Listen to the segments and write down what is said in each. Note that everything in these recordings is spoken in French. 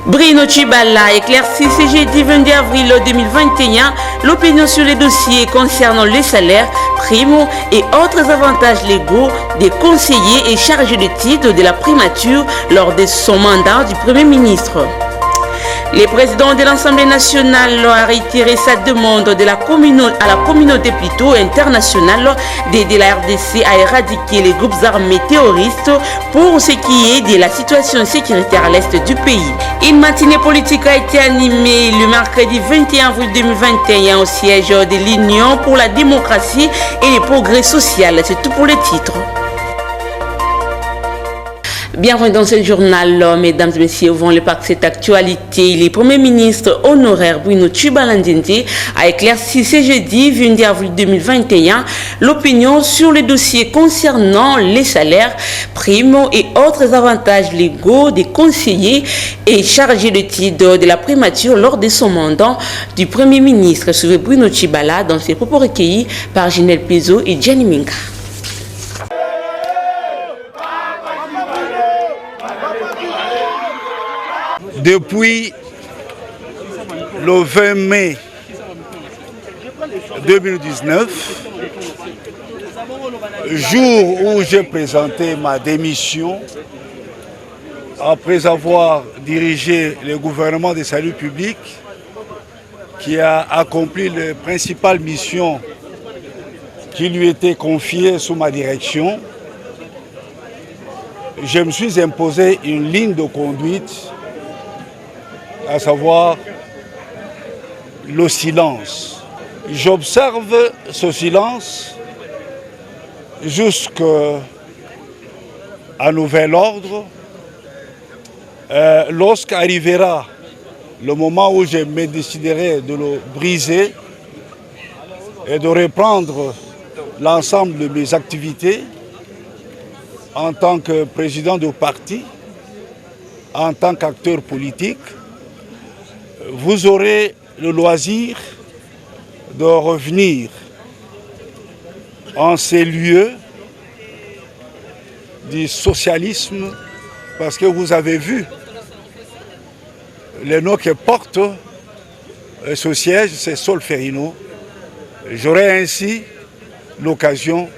Bruno Tshibala éclaircit ce jeudi 20 avril 2021 l'opinion sur les dossiers concernant les salaires, primes et autres avantages légaux des conseillers et chargés de titre de la primature lors de son mandat du Premier ministre. Le président de l'Assemblée nationale a réitéré sa demande à la communauté internationale d'aider la RDC à éradiquer les groupes armés terroristes pour ce qui est de la situation sécuritaire à l'est du pays. Une matinée politique a été animée le mercredi 21 avril 2021 au siège de l'Union pour la démocratie et le progrès social. C'est tout pour les titres. Bienvenue dans ce journal, mesdames et messieurs, on le parc cette actualité. Le Premier ministre honoraire Bruno Tshibala a éclairci ce jeudi 20 avril 2021 l'opinion sur les dossiers concernant les salaires, primes et autres avantages légaux des conseillers et chargés de titre de la primature lors de son mandat du Premier ministre. Suivez Bruno Tshibala dans ses propos recueillis par Ginel Pezo et Gianni Minga. Depuis le 20 mai 2019, jour où j'ai présenté ma démission, après avoir dirigé le gouvernement de salut public, qui a accompli les principales missions qui lui étaient confiées sous ma direction, je me suis imposé une ligne de conduite, à savoir le silence. J'observe ce silence jusqu'à nouvel ordre. Lorsqu'arrivera le moment où je me déciderai de le briser et de reprendre l'ensemble de mes activités en tant que président de parti, en tant qu'acteur politique, vous aurez le loisir de revenir en ces lieux du socialisme, parce que vous avez vu les noms que porte ce siège, c'est Solferino. J'aurai ainsi l'occasion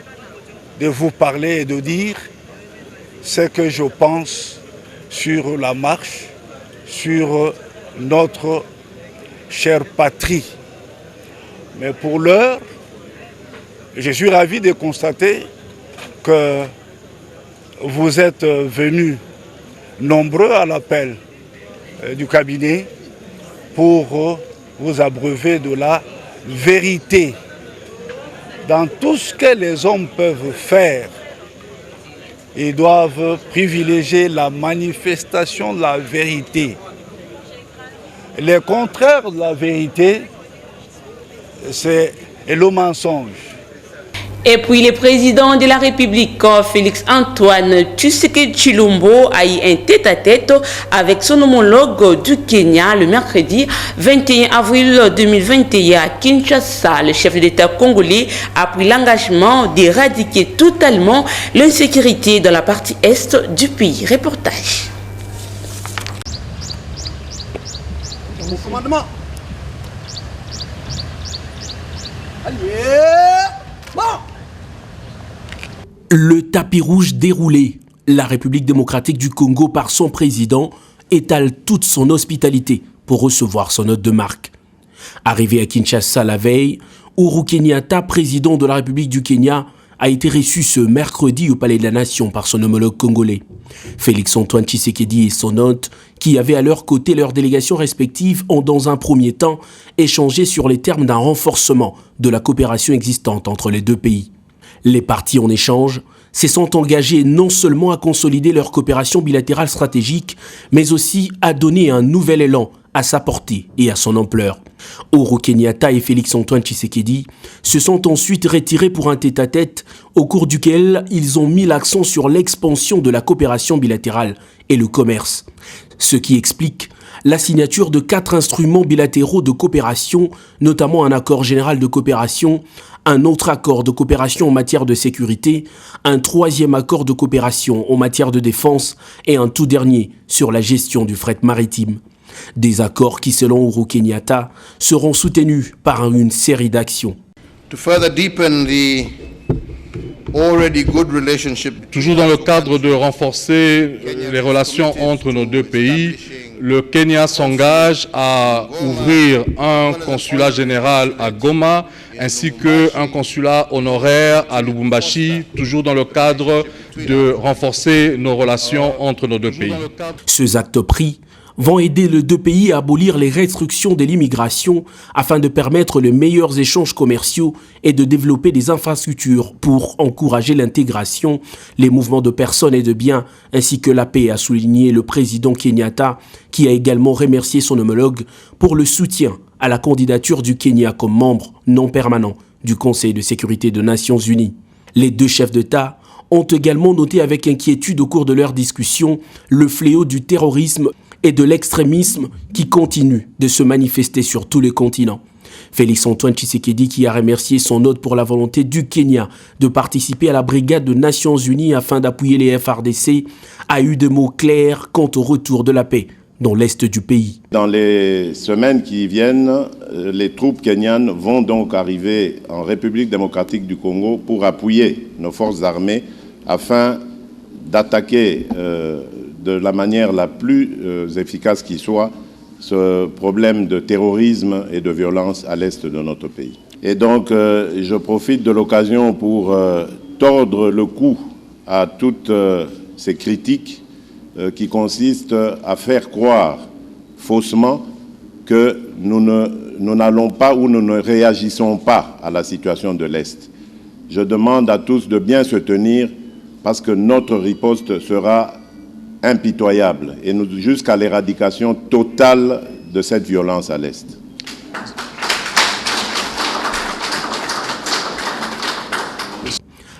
de vous parler et de dire ce que je pense sur la marche, sur notre chère patrie. Mais pour l'heure, je suis ravi de constater que vous êtes venus nombreux à l'appel du cabinet pour vous abreuver de la vérité. Dans tout ce que les hommes peuvent faire, ils doivent privilégier la manifestation de la vérité. Le contraire de la vérité, c'est le mensonge. Et puis le président de la République, Félix Antoine Tshisekedi Tshilombo, a eu un tête-à-tête avec son homologue du Kenya le mercredi 21 avril 2021 à Kinshasa. Le chef d'État congolais a pris l'engagement d'éradiquer totalement l'insécurité dans la partie est du pays. Reportage. Commandement. Le tapis rouge déroulé. La République démocratique du Congo par son président étale toute son hospitalité pour recevoir son hôte de marque. Arrivé à Kinshasa la veille, Uhuru Kenyatta, président de la République du Kenya, a été reçu ce mercredi au Palais de la Nation par son homologue congolais. Félix Antoine Tshisekedi et son hôte, qui avaient à leur côté leurs délégations respectives, ont dans un premier temps échangé sur les termes d'un renforcement de la coopération existante entre les deux pays. Les parties en échange se sont engagées non seulement à consolider leur coopération bilatérale stratégique, mais aussi à donner un nouvel élan à sa portée et à son ampleur. Uhuru Kenyatta et Félix Antoine Tshisekedi se sont ensuite retirés pour un tête-à-tête au cours duquel ils ont mis l'accent sur l'expansion de la coopération bilatérale et le commerce, ce qui explique la signature de 4 instruments bilatéraux de coopération, notamment un accord général de coopération, un autre accord de coopération en matière de sécurité, un 3e accord de coopération en matière de défense et un tout dernier sur la gestion du fret maritime. Des accords qui, selon Uhuru Kenyatta, seront soutenus par une série d'actions. Toujours dans le cadre de renforcer les relations entre nos deux pays, le Kenya s'engage à ouvrir un consulat général à Goma ainsi qu'un consulat honoraire à Lubumbashi, toujours dans le cadre de renforcer nos relations entre nos deux pays. Ces actes pris vont aider les deux pays à abolir les restrictions de l'immigration afin de permettre les meilleurs échanges commerciaux et de développer des infrastructures pour encourager l'intégration, les mouvements de personnes et de biens, ainsi que la paix, a souligné le président Kenyatta, qui a également remercié son homologue pour le soutien à la candidature du Kenya comme membre non permanent du Conseil de sécurité des Nations Unies. Les deux chefs d'État ont également noté avec inquiétude au cours de leur discussion le fléau du terrorisme et de l'extrémisme qui continue de se manifester sur tous les continents. Félix-Antoine Tshisekedi, qui a remercié son hôte pour la volonté du Kenya de participer à la brigade des Nations Unies afin d'appuyer les FARDC, a eu des mots clairs quant au retour de la paix dans l'est du pays. Dans les semaines qui viennent, les troupes kenyanes vont donc arriver en République démocratique du Congo pour appuyer nos forces armées afin d'attaquer de la manière la plus efficace qui soit ce problème de terrorisme et de violence à l'est de notre pays. Et donc, je profite de l'occasion pour tordre le cou à toutes ces critiques qui consistent à faire croire faussement que nous n'allons pas ou nous ne réagissons pas à la situation de l'Est. Je demande à tous de bien se tenir parce que notre riposte sera impitoyable et jusqu'à l'éradication totale de cette violence à l'Est.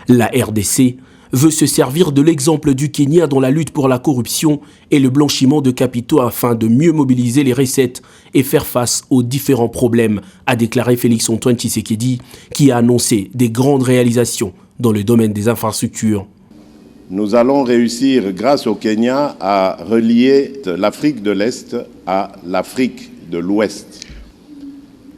La RDC veut se servir de l'exemple du Kenya dans la lutte pour la corruption et le blanchiment de capitaux afin de mieux mobiliser les recettes et faire face aux différents problèmes, a déclaré Félix-Antoine Tshisekedi, qui a annoncé des grandes réalisations dans le domaine des infrastructures. Nous allons réussir, grâce au Kenya, à relier l'Afrique de l'Est à l'Afrique de l'Ouest.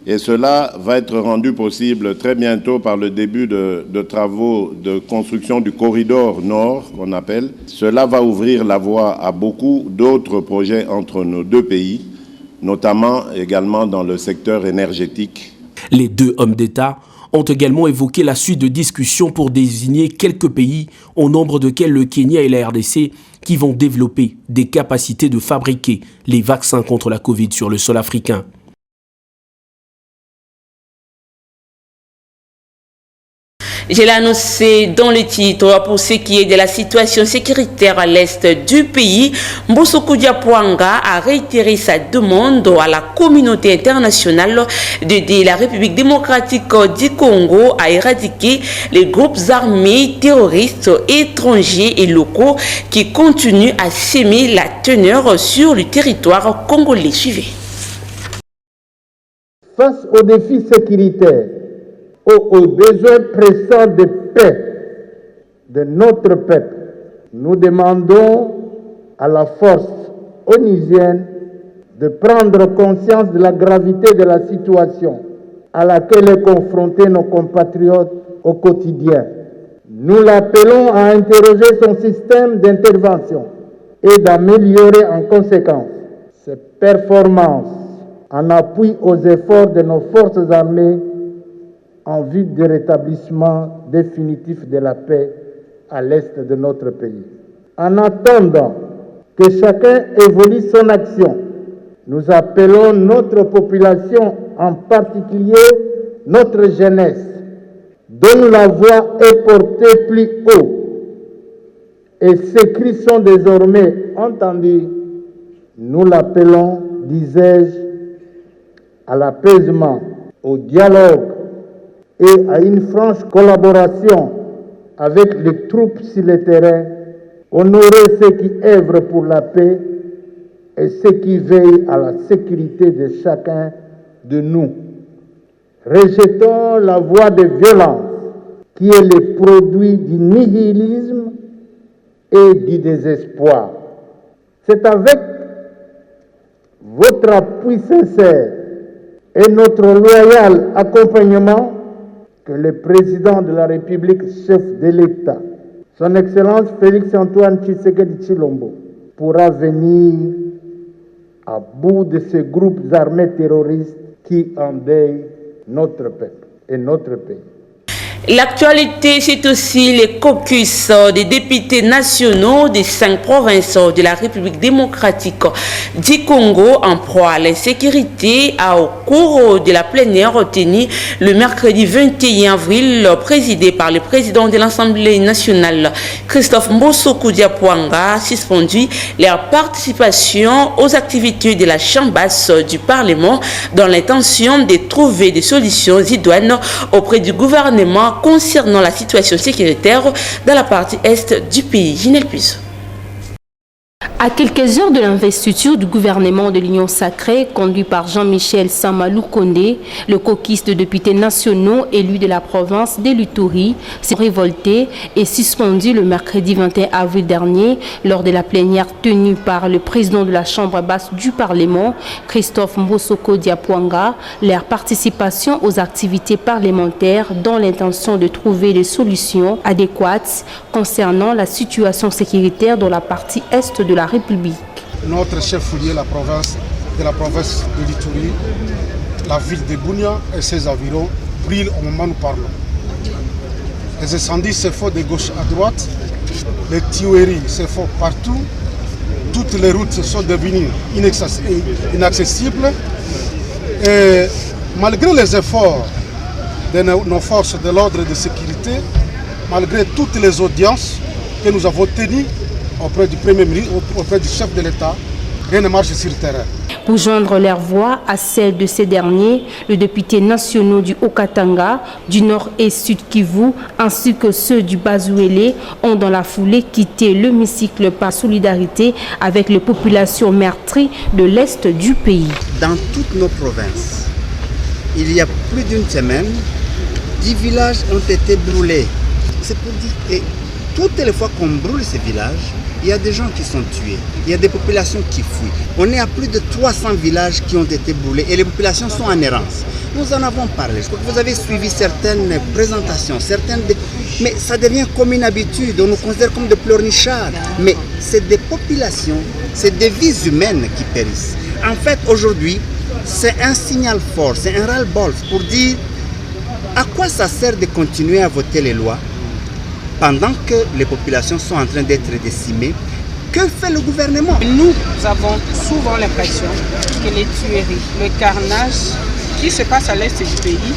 Et cela va être rendu possible très bientôt par le début de travaux de construction du corridor nord, qu'on appelle. Cela va ouvrir la voie à beaucoup d'autres projets entre nos deux pays, notamment également dans le secteur énergétique. Les deux hommes d'État ont également évoqué la suite de discussions pour désigner quelques pays, au nombre desquels le Kenya et la RDC, qui vont développer des capacités de fabriquer les vaccins contre la Covid sur le sol africain. Je l'ai annoncé dans le titre, pour ce qui est de la situation sécuritaire à l'est du pays, Mbosoko Diapwanga a réitéré sa demande à la communauté internationale d'aider la République démocratique du Congo à éradiquer les groupes armés terroristes étrangers et locaux qui continuent à s'aimer la teneur sur le territoire congolais. Suivez. Face aux défis sécuritaires, aux besoins pressants de paix de notre peuple, nous demandons à la force onusienne de prendre conscience de la gravité de la situation à laquelle est confrontés nos compatriotes au quotidien. Nous l'appelons à interroger son système d'intervention et d'améliorer en conséquence ses performances en appui aux efforts de nos forces armées en vue du rétablissement définitif de la paix à l'est de notre pays. En attendant que chacun évolue son action, nous appelons notre population, en particulier notre jeunesse, dont la voix est portée plus haut et ces cris sont désormais entendus. Nous l'appelons, disais-je, à l'apaisement, au dialogue et à une franche collaboration avec les troupes sur le terrain, honorer ceux qui œuvrent pour la paix et ceux qui veillent à la sécurité de chacun de nous. Rejetons la voie de violence qui est le produit du nihilisme et du désespoir. C'est avec votre appui sincère et notre loyal accompagnement que le président de la République, chef de l'État, son Excellence Félix-Antoine Tshisekedi Tshilombo, pourra venir à bout de ces groupes armés terroristes qui endeuillent notre peuple et notre pays. L'actualité, c'est aussi les caucus des députés nationaux des 5 provinces de la République démocratique du Congo en proie à l'insécurité au cours de la plénière tenue le mercredi 21 avril, présidée par le président de l'Assemblée nationale, Christophe Mbossoko Diapwanga, a suspendu leur participation aux activités de la Chambre basse du Parlement dans l'intention de trouver des solutions idoines auprès du gouvernement concernant la situation sécuritaire dans la partie est du pays. Ginelle Puzo. À quelques heures de l'investiture du gouvernement de l'Union sacrée, conduit par Jean-Michel Samalou Kondé, le caucus de députés nationaux élus de la province de l'Ituri s'est révolté et suspendu le mercredi 21 avril dernier lors de la plénière tenue par le président de la Chambre basse du Parlement, Christophe Mbossoko Diapwanga, leur participation aux activités parlementaires dans l'intention de trouver des solutions adéquates concernant la situation sécuritaire dans la partie est de la République. Notre chef-lieu, la province de l'Ituri, la ville de Bunia et ses environs brûlent au moment où nous parlons. Les incendies se font de gauche à droite, les tueries se font partout, toutes les routes sont devenues inaccessibles. Et malgré les efforts de nos forces de l'ordre et de sécurité, malgré toutes les audiences que nous avons tenues, auprès du Premier ministre, auprès du chef de l'État, rien ne marche sur le terrain. Pour joindre leur voix à celle de ces derniers, les députés nationaux du Haut-Katanga, du Nord et Sud Kivu, ainsi que ceux du Bazouélé, ont dans la foulée quitté l'hémicycle par solidarité avec les populations meurtries de l'Est du pays. Dans toutes nos provinces, il y a plus d'une semaine, 10 villages ont été brûlés. C'est pour dire que toutes les fois qu'on brûle ces villages, il y a des gens qui sont tués, il y a des populations qui fuient. On est à plus de 300 villages qui ont été brûlés et les populations sont en errance. Nous en avons parlé, je crois que vous avez suivi certaines présentations, mais ça devient comme une habitude, on nous considère comme des pleurnichards. Mais c'est des populations, c'est des vies humaines qui périssent. En fait, aujourd'hui, c'est un signal fort, c'est un ras-le-bol pour dire à quoi ça sert de continuer à voter les lois pendant que les populations sont en train d'être décimées. Que fait le gouvernement? Nous avons souvent l'impression que les tueries, le carnage qui se passe à l'est du pays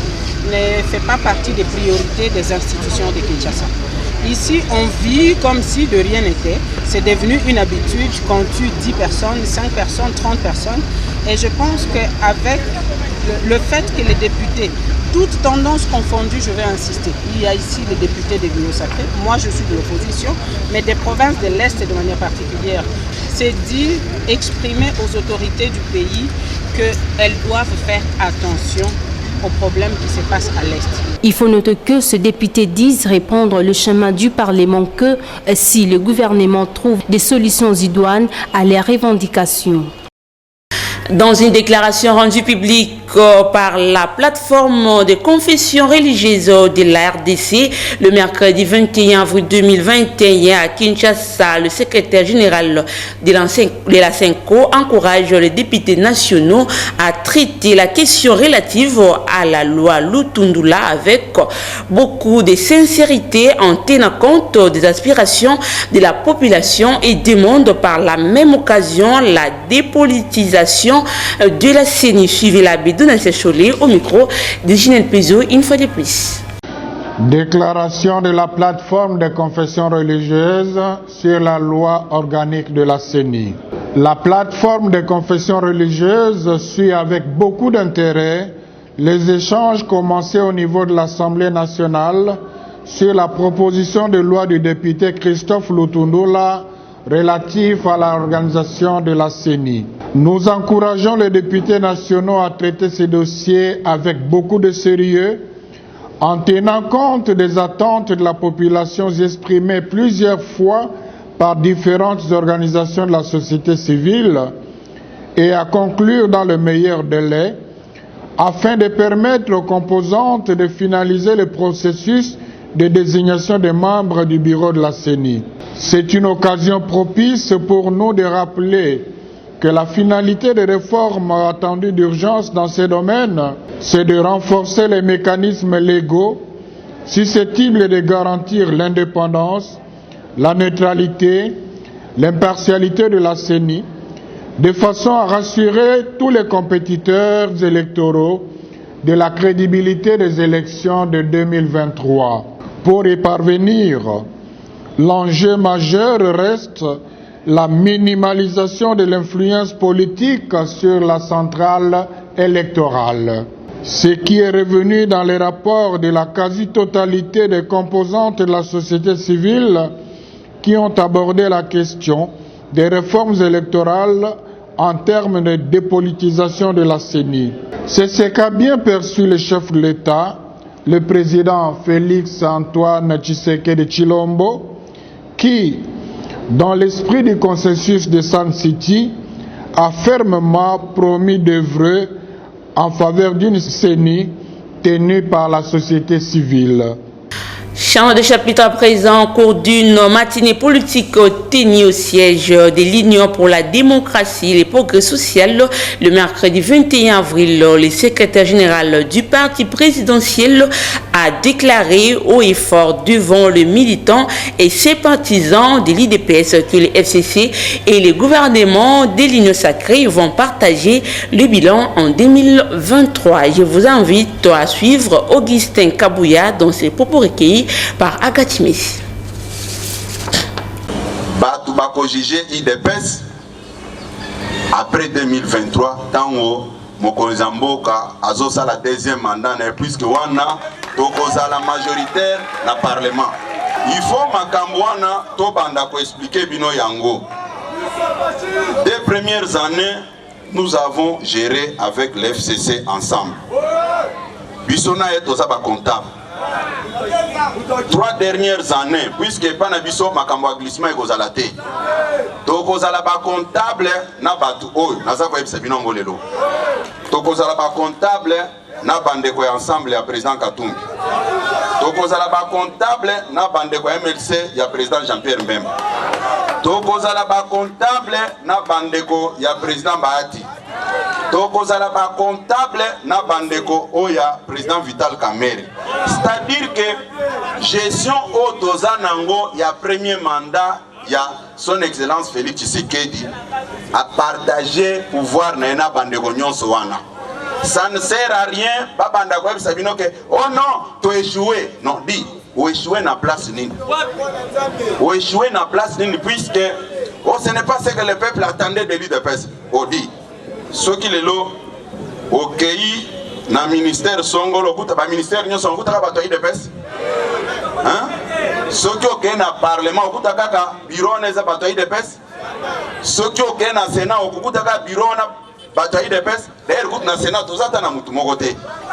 ne fait pas partie des priorités des institutions de Kinshasa. Ici, on vit comme si de rien n'était. C'est devenu une habitude qu'on tue 10 personnes, 5 personnes, 30 personnes. Et je pense qu'avec le fait que les députés, toutes tendances confondues, je vais insister. Il y a ici les députés des l'Union sacrée, moi je suis de l'opposition, mais des provinces de l'Est de manière particulière. C'est dire, exprimer aux autorités du pays qu'elles doivent faire attention aux problèmes qui se passent à l'Est. Il faut noter que ce député disent répondre le chemin du Parlement que si le gouvernement trouve des solutions idoines à leurs revendications. Dans une déclaration rendue publique par la plateforme de confession religieuse de la RDC, le mercredi 21 avril 2021 à Kinshasa, le secrétaire général de la CENCO encourage les députés nationaux à traiter la question relative à la loi Lutundula avec beaucoup de sincérité en tenant compte des aspirations de la population et demande par la même occasion la dépolitisation de la CENI. Suivez la Bédounassé Cholé au micro de Ginelle Puzo une fois de plus. Déclaration de la plateforme des confessions religieuses sur la loi organique de la CENI. La plateforme des confessions religieuses suit avec beaucoup d'intérêt les échanges commencés au niveau de l'Assemblée nationale sur la proposition de loi du député Christophe Lutundula relatif à l'organisation de la CENI. Nous encourageons les députés nationaux à traiter ces dossiers avec beaucoup de sérieux, en tenant compte des attentes de la population exprimées plusieurs fois par différentes organisations de la société civile et à conclure dans le meilleur délai afin de permettre aux composantes de finaliser le processus de désignation des membres du bureau de la CENI. C'est une occasion propice pour nous de rappeler que la finalité des réformes attendues d'urgence dans ces domaines, c'est de renforcer les mécanismes légaux susceptibles de garantir l'indépendance, la neutralité, l'impartialité de la CENI, de façon à rassurer tous les compétiteurs électoraux de la crédibilité des élections de 2023. Pour y parvenir, l'enjeu majeur reste la minimalisation de l'influence politique sur la centrale électorale. Ce qui est revenu dans les rapports de la quasi-totalité des composantes de la société civile qui ont abordé la question des réformes électorales en termes de dépolitisation de la CENI. C'est ce qu'a bien perçu le chef de l'État, le président Félix Antoine Tshisekedi Tshilombo, qui, dans l'esprit du consensus de Sun City, a fermement promis d'œuvrer en faveur d'une CENI tenue par la société civile. Champ de chapitre à présent, au cours d'une matinée politique tenue au siège de l'Union pour la démocratie et les progrès social, le mercredi 21 avril, le secrétaire général du parti présidentiel a déclaré haut et fort devant les militants et sympathisants de l'IDPS que le FCC et le gouvernement de l'Union sacrée vont partager le bilan en 2023. Je vous invite à suivre Augustin Kabouya dans ses propos recueillis par Agathe Messi. Batu bako jugé IDPS après 2023 tango mokonzi mboka azosa la deuxième mandat puisque wana tokoza la majoritaire na parlement. Il faut makambo wana to banda ko expliquer bino yango. Des premières années, nous avons géré avec l'FCC ensemble. Bisona est aux aba comptable. 3 dernières années, puisque Panabiso Makambo glissement et Gozalate. Tokozala ba comptable na batu oy, naza ko yebisa bino ngolelo. Tokozala ba comptable na bande ko ensemble ya président Katumbi. Tokozala ba comptable na bande ko MLC ya président Jean-Pierre Mbemba. Tokozala ba comptable na bande ko ya président Bahati. Tokozala ba comptable na bandeko oya président Vital Kamerhe. C'est-à-dire que gestion au Tozanango ya premier mandat ya son excellence Félix Tshisekedi a partagé pouvoir na bandeko nyonso wana. Ça ne sert à rien ba bandako sabino que oh non, tu échoué. Non, dit ou échoué na place nini. Ou échoué na place nini puisque oh ce n'est pas ce que le peuple attendait de l'UDPS. Oh dit ce qui est là, au pays, dans le ministère Songolo, le ministère de Songolo, il y a des personnes. Ce qui est dans le Parlement, il y a des personnes. Ce qui est dans le Sénat, il y a des personnes. D'ailleurs, dans le Sénat, tout ça,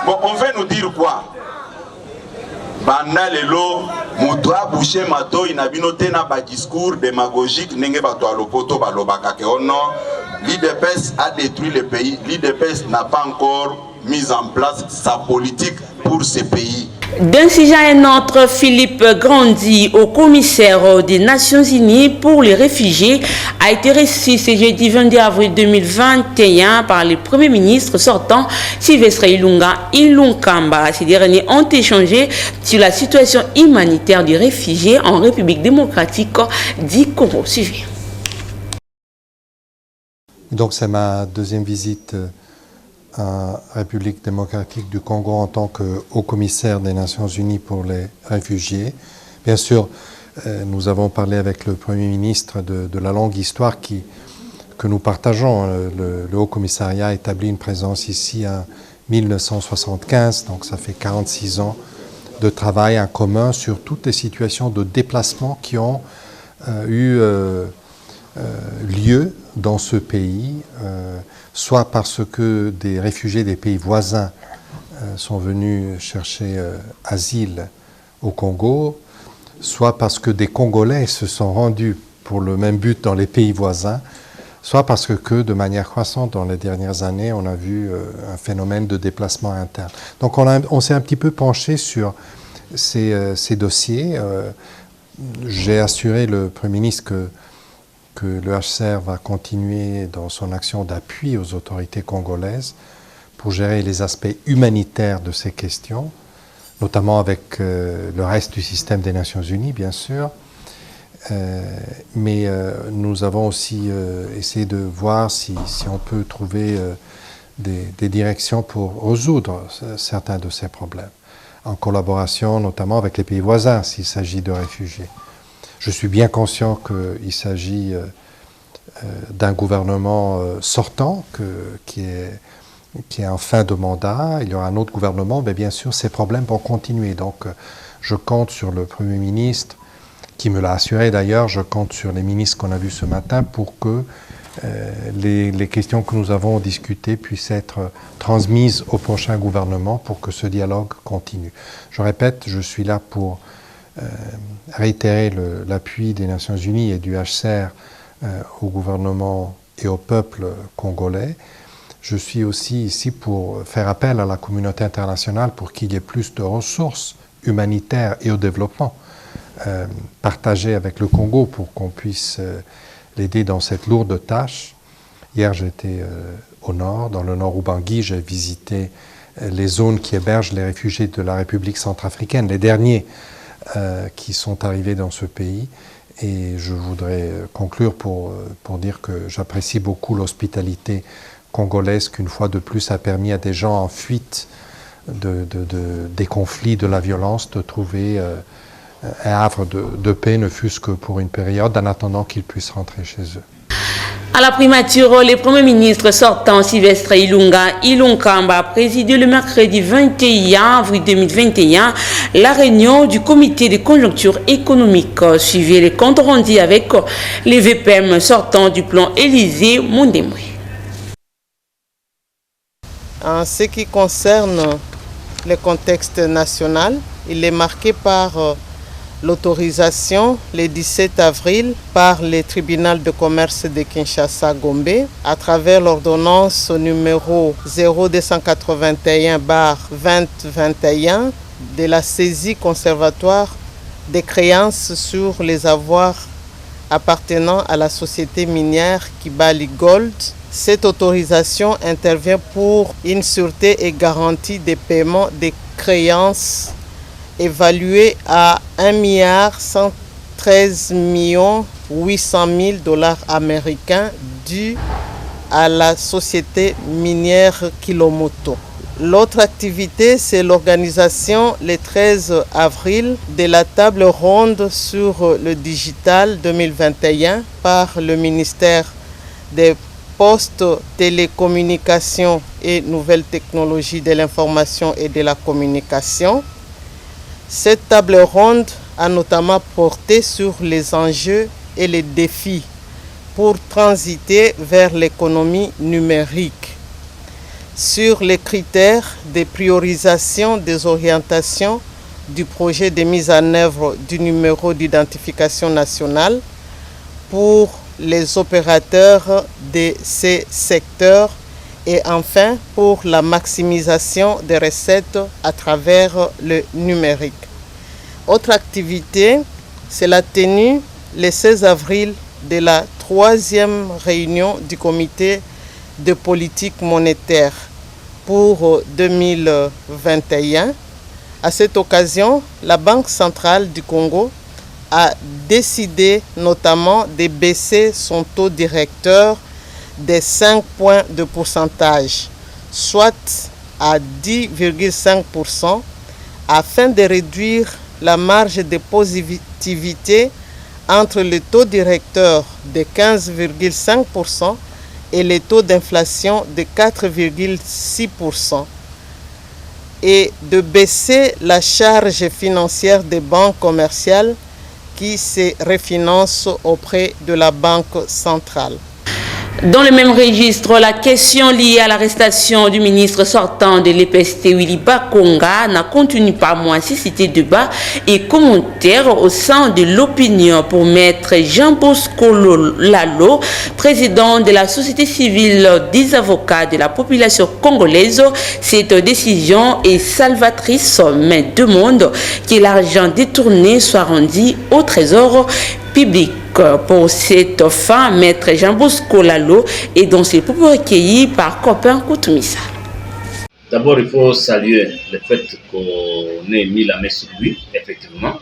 bon, on veut nous dire quoi? Banda lelo mutua boucher mato inabinote na ba discours démagogique nenge bato alopoto balobaka ke oh non, l'IDPS a détruit le pays, l'IDPS n'a pas encore mis en place sa politique pour ce pays. D'un sujet à un autre, Philippe Grandi, au commissaire des Nations Unies pour les réfugiés, a été reçu ce jeudi 22 avril 2021 par le Premier ministre sortant, Sylvestre Ilunkamba. Ces derniers ont échangé sur la situation humanitaire des réfugiés en République démocratique du Congo. Suivez. Donc c'est ma deuxième visite en République démocratique du Congo en tant que haut-commissaire des Nations Unies pour les réfugiés. Bien sûr, nous avons parlé avec le Premier ministre de la longue histoire que nous partageons. Le Haut-Commissariat a établi une présence ici en 1975, donc ça fait 46 ans de travail en commun sur toutes les situations de déplacement qui ont eu lieu dans ce pays, soit parce que des réfugiés des pays voisins sont venus chercher asile au Congo, soit parce que des Congolais se sont rendus pour le même but dans les pays voisins, soit parce que de manière croissante dans les dernières années, on a vu un phénomène de déplacement interne. Donc on s'est un petit peu penché sur ces dossiers. J'ai assuré le Premier ministre que le HCR va continuer dans son action d'appui aux autorités congolaises pour gérer les aspects humanitaires de ces questions, notamment avec le reste du système des Nations Unies, bien sûr. Mais nous avons aussi essayé de voir si on peut trouver des directions pour résoudre certains de ces problèmes, en collaboration notamment avec les pays voisins s'il s'agit de réfugiés. Je suis bien conscient qu'il s'agit d'un gouvernement sortant qui est en fin de mandat. Il y aura un autre gouvernement, mais bien sûr ces problèmes vont continuer. Donc je compte sur le Premier ministre, qui me l'a assuré d'ailleurs, je compte sur les ministres qu'on a vus ce matin pour que les questions que nous avons discutées puissent être transmises au prochain gouvernement pour que ce dialogue continue. Je répète, je suis là pour réitérer l'appui des Nations Unies et du HCR au gouvernement et au peuple congolais. Je suis aussi ici pour faire appel à la communauté internationale pour qu'il y ait plus de ressources humanitaires et au développement partagées avec le Congo pour qu'on puisse l'aider dans cette lourde tâche. Hier, j'étais au nord, dans le nord Ubangui, j'ai visité les zones qui hébergent les réfugiés de la République centrafricaine, les derniers qui sont arrivés dans ce pays. Et je voudrais conclure pour dire que j'apprécie beaucoup l'hospitalité congolaise qu'une fois de plus a permis à des gens en fuite des conflits, de la violence, de trouver un havre de paix, ne fût-ce que pour une période, en attendant qu'ils puissent rentrer chez eux. À la primature, le Premier ministre sortant Sylvestre Ilunkamba a présidé le mercredi 21 avril 2021 la réunion du comité de conjoncture économique. Suivez les comptes rendus avec les VPM sortants du plan Élysée Mondemwe. En ce qui concerne le contexte national, il est marqué par l'autorisation le 17 avril par le tribunal de commerce de Kinshasa-Gombe à travers l'ordonnance numéro 0281/2021 de la saisie conservatoire des créances sur les avoirs appartenant à la société minière Kibali Gold. Cette autorisation intervient pour une sûreté et garantie des paiements des créances évalué à 1,113 800 000 $ américains dus à la société minière Kilomoto. L'autre activité, c'est l'organisation le 13 avril de la table ronde sur le digital 2021 par le ministère des Postes, Télécommunications et Nouvelles Technologies de l'Information et de la Communication. Cette table ronde a notamment porté sur les enjeux et les défis pour transiter vers l'économie numérique, sur les critères de priorisation des orientations du projet de mise en œuvre du numéro d'identification nationale pour les opérateurs de ces secteurs et enfin pour la maximisation des recettes à travers le numérique. Autre activité, c'est la tenue le 16 avril de la 3e réunion du comité de politique monétaire pour 2021. À cette occasion, la Banque centrale du Congo a décidé notamment de baisser son taux directeur de 5 points de pourcentage, soit à 10,5%, afin de réduire la marge de positivité entre le taux directeur de 15,5% et le taux d'inflation de 4,6%, et de baisser la charge financière des banques commerciales qui se refinancent auprès de la Banque centrale. Dans le même registre, la question liée à l'arrestation du ministre sortant de l'EPST Willy Bakonga n'a continue pas moins suscité débat et commentaires au sein de l'opinion. Pour maître Jean Bosco Lalo, président de la société civile des avocats de la population congolaise, cette décision est salvatrice mais demande que l'argent détourné soit rendu au trésor public. Pour cette fin, maître Jean Bosco Lalo est dans ses propos recueillis par Copain Koutoumissa. D'abord, il faut saluer le fait qu'on ait mis la main sur lui, effectivement.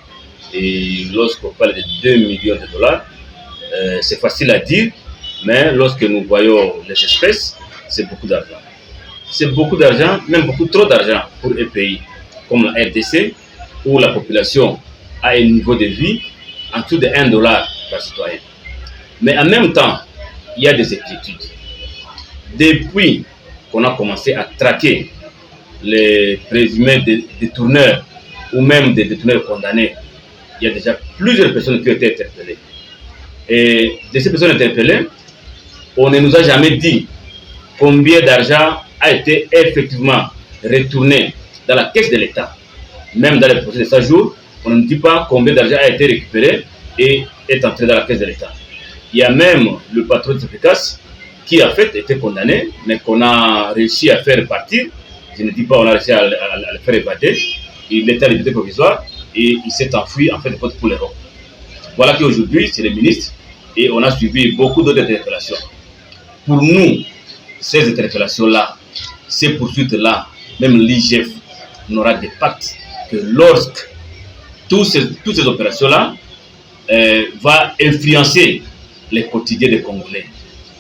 Et lorsqu'on parle de 2 millions de dollars, c'est facile à dire, mais lorsque nous voyons les espèces, c'est beaucoup d'argent. C'est beaucoup d'argent, même beaucoup trop d'argent pour un pays comme la RDC, où la population a un niveau de vie en dessous de 1 dollar par citoyen. Mais en même temps, il y a des inquiétudes. Depuis qu'on a commencé à traquer les présumés détourneurs ou même des détourneurs condamnés, il y a déjà plusieurs personnes qui ont été interpellées. Et de ces personnes interpellées, on ne nous a jamais dit combien d'argent a été effectivement retourné dans la caisse de l'État. Même dans les procès de 100 jours, on ne dit pas combien d'argent a été récupéré et est entré dans la caisse de l'État. Il y a même le patron de Sofecas qui a fait été condamné, mais qu'on a réussi à faire partir. Je ne dis pas on a réussi à le faire évader. Il était à liberté provisoire et il s'est enfui en fait de pour les ronds. Voilà qu'aujourd'hui c'est le ministre et on a suivi beaucoup d'autres interpellations. Pour nous, ces interpellations-là, ces poursuites-là, même l'IGF n'aura de pacte que lorsque toutes ces opérations-là va influencer les quotidiens des Congolais.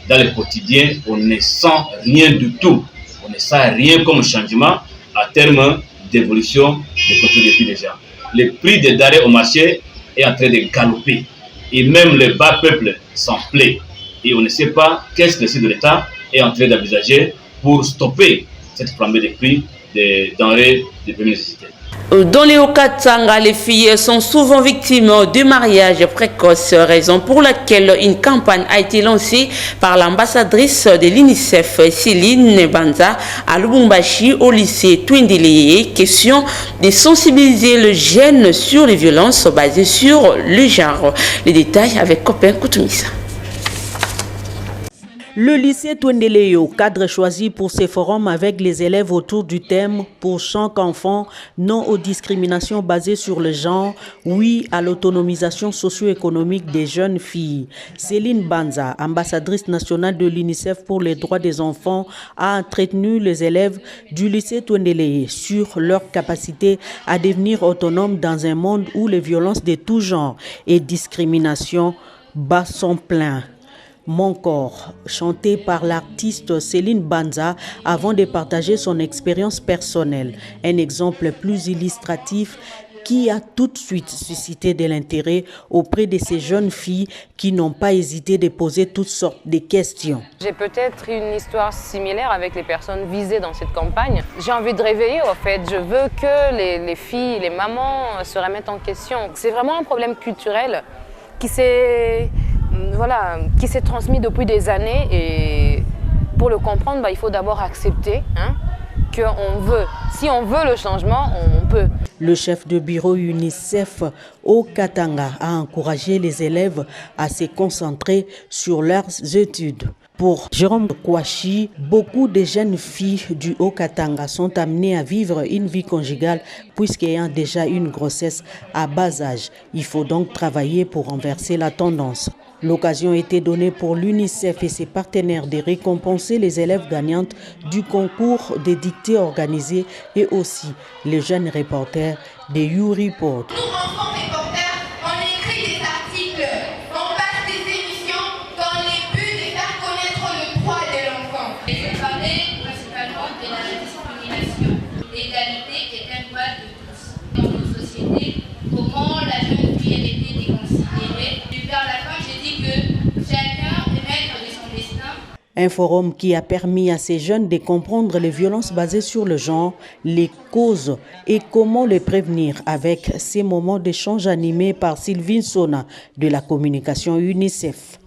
Dans les quotidiens, on ne sent rien du tout. On ne sent rien comme changement à terme d'évolution des quotidiens de vie des gens. Le prix des denrées au marché est en train de galoper. Et même le bas peuple s'en plaît. Et on ne sait pas qu'est-ce que le site de l'État est en train d'envisager pour stopper cette flambée des prix des denrées de première nécessité. Dans les Haut-Katanga, les filles sont souvent victimes de mariages précoces, raison pour laquelle une campagne a été lancée par l'ambassadrice de l'UNICEF, Céline Banza, à Lubumbashi, au lycée Twindeleye, question de sensibiliser le jeune sur les violences basées sur le genre. Les détails avec Copain Koutoumissa. Le lycée Twendeleyo, cadre choisi pour ces forums avec les élèves autour du thème « Pour chaque enfant, non aux discriminations basées sur le genre, oui à l'autonomisation socio-économique des jeunes filles ». Céline Banza, ambassadrice nationale de l'UNICEF pour les droits des enfants, a entretenu les élèves du lycée Twendeleyo sur leur capacité à devenir autonomes dans un monde où les violences de tout genre et discrimination battent son plein. Mon corps, chanté par l'artiste Céline Banza avant de partager son expérience personnelle. Un exemple plus illustratif qui a tout de suite suscité de l'intérêt auprès de ces jeunes filles qui n'ont pas hésité de poser toutes sortes de questions. J'ai peut-être une histoire similaire avec les personnes visées dans cette campagne. J'ai envie de réveiller, en fait. Je veux que les filles, les mamans se remettent en question. C'est vraiment un problème culturel qui s'est transmis depuis des années et pour le comprendre, il faut d'abord accepter qu'on veut. Si on veut le changement, on peut. Le chef de bureau UNICEF au Katanga a encouragé les élèves à se concentrer sur leurs études. Pour Jérôme Kouachi, beaucoup de jeunes filles du Haut-Katanga sont amenées à vivre une vie conjugale puisqu'ayant déjà une grossesse à bas âge. Il faut donc travailler pour renverser la tendance. L'occasion a été donnée pour l'UNICEF et ses partenaires de récompenser les élèves gagnantes du concours des dictées organisées et aussi les jeunes reporters de YouReport. Un forum qui a permis à ces jeunes de comprendre les violences basées sur le genre, les causes et comment les prévenir avec ces moments d'échange animés par Sylvine Sona de la communication UNICEF.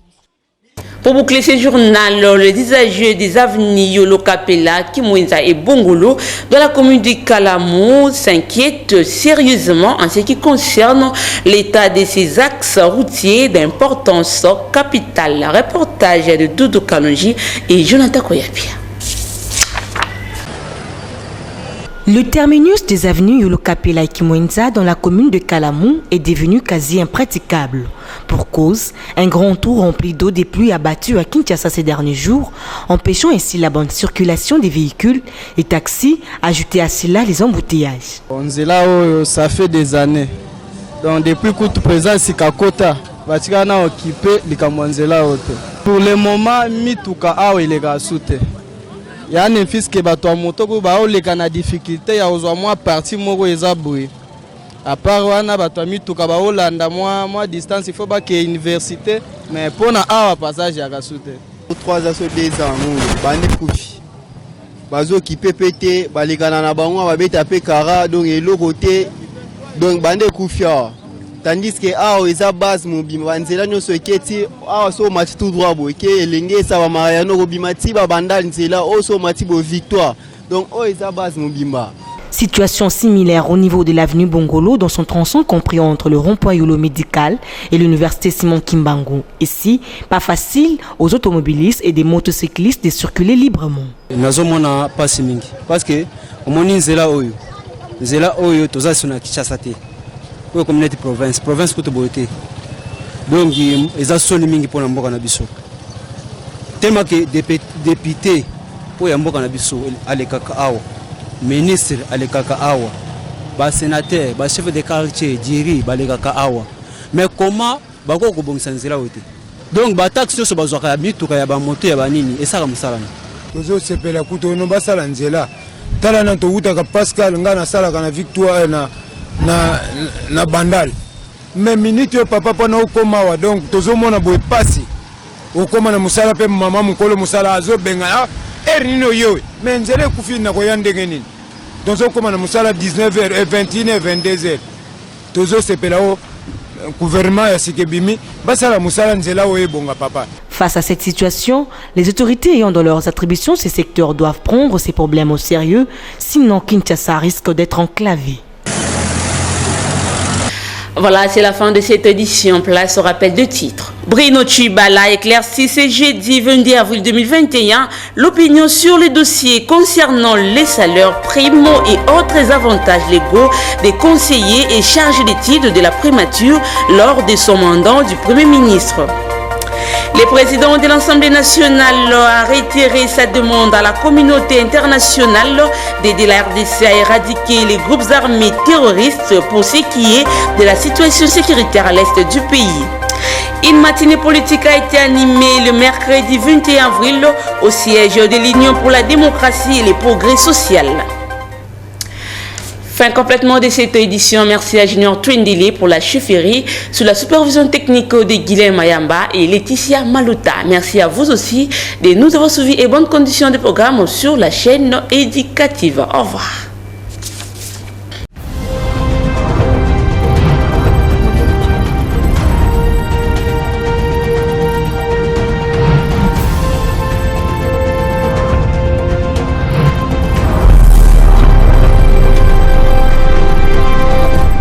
Pour boucler ce journal, le disageux des avenues Yolo Kapela, Kimwenza et Bongolo de la commune de Kalamou s'inquiète sérieusement en ce qui concerne l'état de ces axes routiers d'importance capitale. Reportage de Doudou Kalonji et Jonathan Koyapia. Le terminus des avenues Yolo Kapela et Kimwenza dans la commune de Kalamou est devenu quasi impraticable. Pour cause, un grand tour rempli d'eau des pluies abattues à Kinshasa ces derniers jours, empêchant ainsi la bonne circulation des véhicules et taxis, ajouter à cela les embouteillages. Ça fait des années. Donc depuis que tu présentes Sikakota, Vatikana occupé les Kamwanzela. Pour le moment, Mituka a il est soute. Il y a un fils qui bat moto pour les na difficulté ya ozwa moi parti moko ezaboué. À part wana batami tuka ba Hollanda moi distance il faut ba que université mais pour na awa passage ya kasute. 3 ans 2 ans bande kufi. Bazo ki PPT balikana na bango ba beta pe kara donc et l'autre côté donc bande kufia. Tandis que awa eza base mobima nzela nyonso eketi awa so mati tout droit bo ke elenge sa ba mariano ko bimati ba bandal nzela o so mati bo victoire. Donc o eza base mobimba. Situation similaire au niveau de l'avenue Bongolo dans son tronçon compris entre le rond-point Yolo Médical et l'université Simon Kimbangu. Ici, pas facile aux automobilistes et des motocyclistes de circuler librement. Nazomona pas mingi parce que omoni nzela oyo toza sona Kinshasa te. Pour communauté province pour beauté. Donc ils ont soli mingi pour mboka na biso. Tellement que député pour mboka na biso alekaka awa. Ministre alekaka awa, ba sénateur, ba chef de quartier, diri balekaka awa. Mais comment bako ko bongisa nzela wote? Donc ba taxe so bazwaka mituka ya ba moto ya ba nini esaka musalana. Tozo sepela kuto no basala nzela. Tala na to utaka Pascal ngana sala kana victoire na bandal. Mais minute yo papa pona okoma wa donc tozo mona boy passi. Okoma na musala pe mama mukolo musala azo benga ernino yowe mais nzela kufi na koyandenge nini. Tozo koma na musala 19h et 21h 22h. Tozo sepela o gouvernement ya Sikebimi basala musala nzela o ebonga papa. Face à cette situation, les autorités ayant dans leurs attributions ces secteurs doivent prendre ces problèmes au sérieux, sinon Kinshasa risque d'être enclavé. Voilà, c'est la fin de cette édition. Place au rappel de titres. Bruno Tshibala éclaircit ce jeudi 22 avril 2021 l'opinion sur le dossier concernant les salaires, primes et autres avantages légaux des conseillers et chargés d'études de la primature lors de son mandat du Premier ministre. Le président de l'Assemblée nationale a réitéré sa demande à la communauté internationale d'aider la RDC à éradiquer les groupes armés terroristes pour ce qui est de la situation sécuritaire à l'est du pays. Une matinée politique a été animée le mercredi 21 avril au siège de l'Union pour la démocratie et le progrès social. Fin complètement de cette édition. Merci à Junior Twindili pour la chefferie sous la supervision technique de Guilhem Mayamba et Laetitia Maluta. Merci à vous aussi de nous avoir suivis et bonnes conditions de programme sur la chaîne éducative. Au revoir.